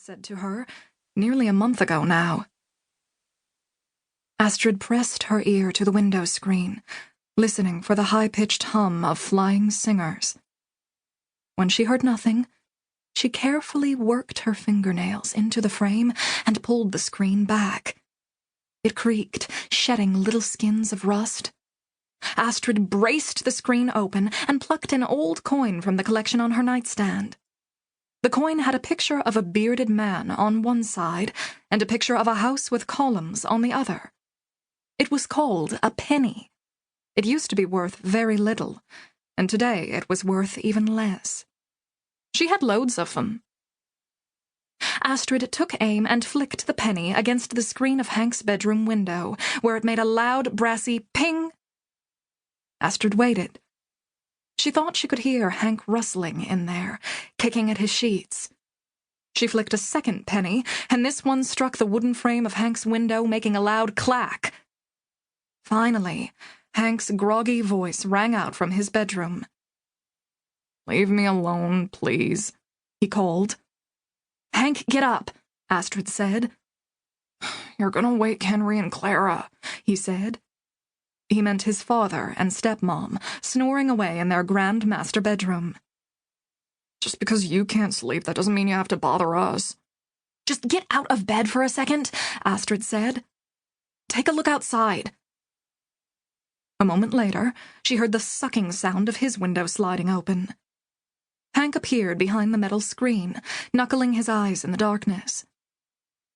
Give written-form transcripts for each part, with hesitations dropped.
said to her, nearly a month ago now. Astrid pressed her ear to the window screen, listening for the high-pitched hum of flying singers. When she heard nothing, she carefully worked her fingernails into the frame and pulled the screen back. It creaked, shedding little skins of rust. Astrid braced the screen open and plucked an old coin from the collection on her nightstand. The coin had a picture of a bearded man on one side and a picture of a house with columns on the other. It was called a penny. It used to be worth very little, and today it was worth even less. She had loads of them. Astrid took aim and flicked the penny against the screen of Hank's bedroom window, where it made a loud, brassy ping. Astrid waited. She thought she could hear Hank rustling in there, kicking at his sheets. She flicked a second penny, and this one struck the wooden frame of Hank's window, making a loud clack. Finally, Hank's groggy voice rang out from his bedroom. "Leave me alone, please," he called. "Hank, get up," Astrid said. "You're gonna wake Henry and Clara," he said. He meant his father and stepmom, snoring away in their grand master bedroom. "Just because you can't sleep, that doesn't mean you have to bother us." "Just get out of bed for a second," Astrid said. "Take a look outside." A moment later, she heard the sucking sound of his window sliding open. Hank appeared behind the metal screen, knuckling his eyes in the darkness.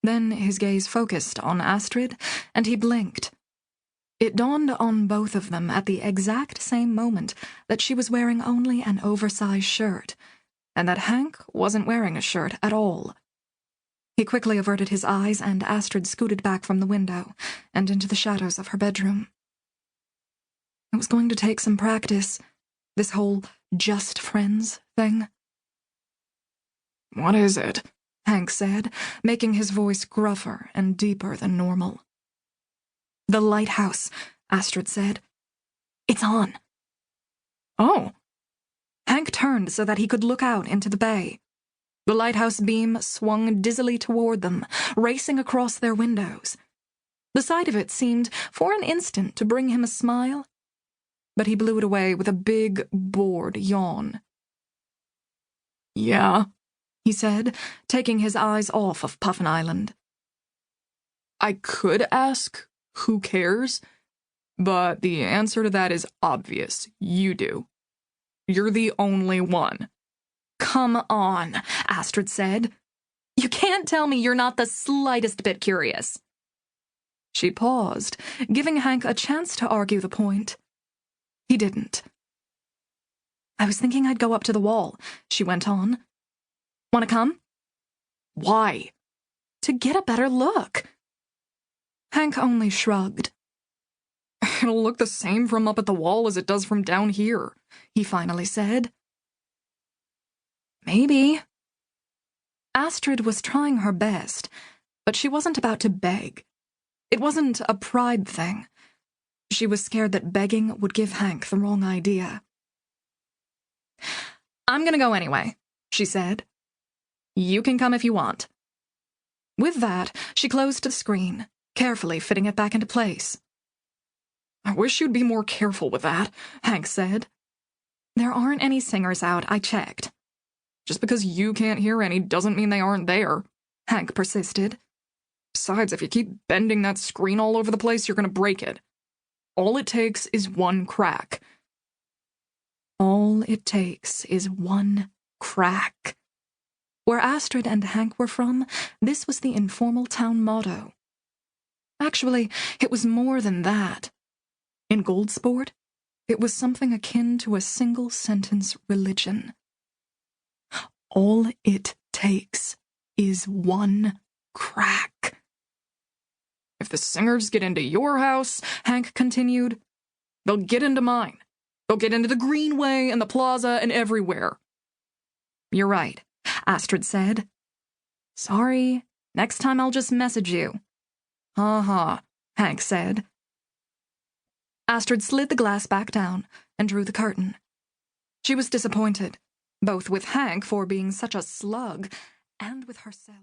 Then his gaze focused on Astrid, and he blinked. It dawned on both of them at the exact same moment that she was wearing only an oversized shirt, and that Hank wasn't wearing a shirt at all. He quickly averted his eyes, and Astrid scooted back from the window and into the shadows of her bedroom. It was going to take some practice, this whole just friends thing. "What is it?" Hank said, making his voice gruffer and deeper than normal. "The lighthouse," Astrid said. "It's on." "Oh." Hank turned so that he could look out into the bay. The lighthouse beam swung dizzily toward them, racing across their windows. The sight of it seemed, for an instant, to bring him a smile, but he blew it away with a big, bored yawn. "Yeah," he said, taking his eyes off of Puffin Island. "I could ask, who cares? But the answer to that is obvious. You do. You're the only one." "Come on," Astrid said. "You can't tell me you're not the slightest bit curious." She paused, giving Hank a chance to argue the point. He didn't. "I was thinking I'd go up to the wall," she went on. "Want to come?" "Why?" "To get a better look." Hank only shrugged. "It'll look the same from up at the wall as it does from down here," he finally said. "Maybe." Astrid was trying her best, but she wasn't about to beg. It wasn't a pride thing. She was scared that begging would give Hank the wrong idea. "I'm gonna go anyway," she said. "You can come if you want." With that, she closed the screen, carefully fitting it back into place. "I wish you'd be more careful with that," Hank said. "There aren't any singers out, I checked." "Just because you can't hear any doesn't mean they aren't there," Hank persisted. "Besides, if you keep bending that screen all over the place, you're gonna break it. All it takes is one crack." All it takes is one crack. Where Astrid and Hank were from, this was the informal town motto. Actually, it was more than that. In Goldsport, it was something akin to a single-sentence religion. All it takes is one crack. "If the singers get into your house," Hank continued, "they'll get into mine. They'll get into the Greenway and the plaza and everywhere." "You're right," Astrid said. "Sorry, next time I'll just message you." "Ha-ha," Hank said. Astrid slid the glass back down and drew the curtain. She was disappointed, both with Hank for being such a slug and with herself.